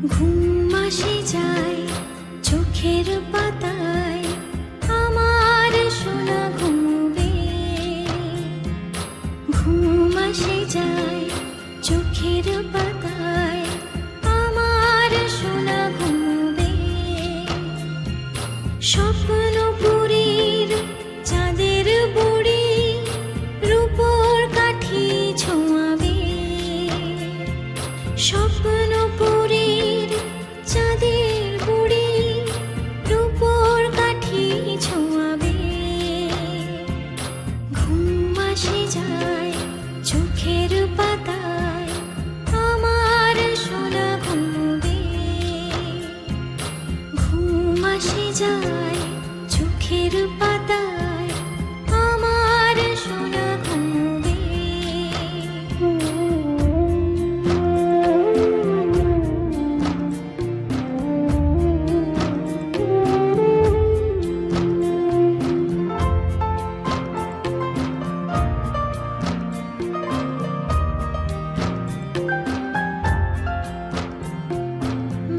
ঘুম আসে যায় চোখের পাতায়, আমার সোনা ঘুমবে। ঘুম আসে যায় চোখের পাতায়, আমার সোনা ঘুমবে। স্বপ্নপুরীর চাঁদের বুড়ি রূপোর কাঠি ছোঁয়াবে। স্বপ্নপুরীর চাঁদের বুড়ি রূপোর কাঠি ছোঁয়াবে। ঘুম আসে যায় চোখের পাতায়, আমার সোনা ঘুমবে। ঘুম আসে যায় চোখের পাতায়, আমার সোনা ঘুমবে।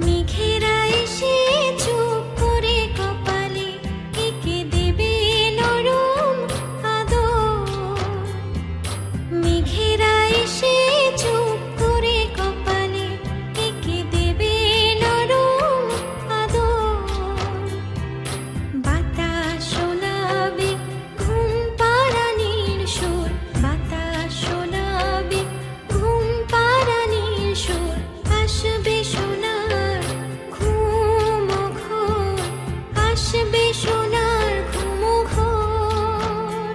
মেঘেরা এসে চুপ করে কপালে এঁকে দেবে নরম আদর। মেঘেরা এসে চুপ করে কপালে এঁকে দেবে নরম আদর। বাতাস শোনাবে ঘুম পাড়ানির সুর, বাতাস শোনাবে ঘুম পাড়ানির সুর। আসবে সোনার ঘুম ঘোর, আসবে সোনার ঘুম ঘোর।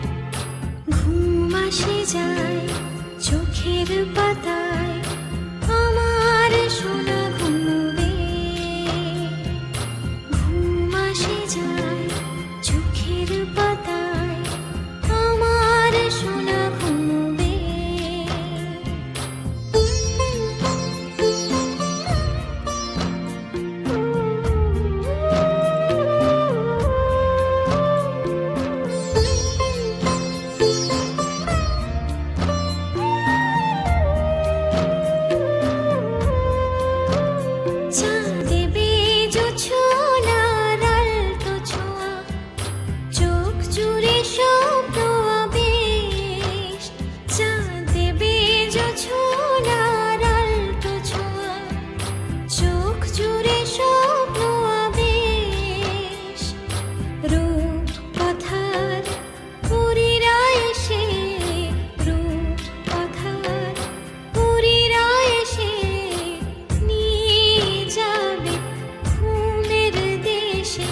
ঘুম আসে যায় চোখের পাতায়, আমার সোনা ঘুমবে। ঘুম আসে যায় চোখের পাতায়, আমার সোনা ঘুমবে। চাঁদে জোছনার আলতো ছোঁয়া, চোখ জুড়ে স্বপ্ন আবেশ। চাঁদে জোছনার আলতো ছোঁয়া, চোখ জুড়ে স্বপ্ন আবেশ। রূপ কথার পুরীরা এসে, রূপ কথার পুরীরা এসে নিয়ে যাবে ঘুমের দেশে,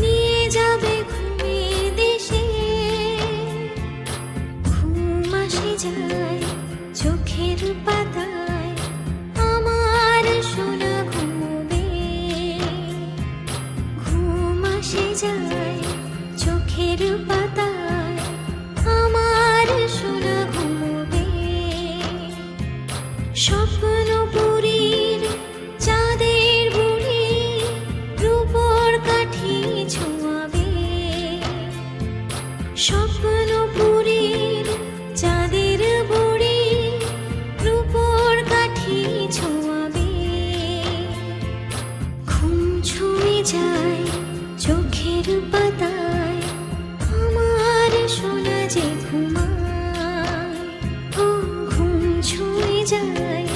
নিয়ে যাবে ঘুমের দেশে। ঘুম আসে যায় চোখের পাতায়, আমার সোনা ঘুমবে। ঘুম আসে যায় চোখের পাতায়, আমার সোনা ঘুমবে। স্বপ্নপুরীর চাঁদের বুড়ি রূপোর কাঠি ছোঁয়াবে। স্বপ্নপুরীর চাঁদের বুড়ি রূপোর কাঠি ছোঁয়াবে। ঘুম ছুঁয়ে যায় চোখের পাতায়, আমার সোনা যে ঘুমায়। ও ঘুম ছুঁয়ে যায়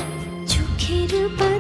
চোখের পাতায়।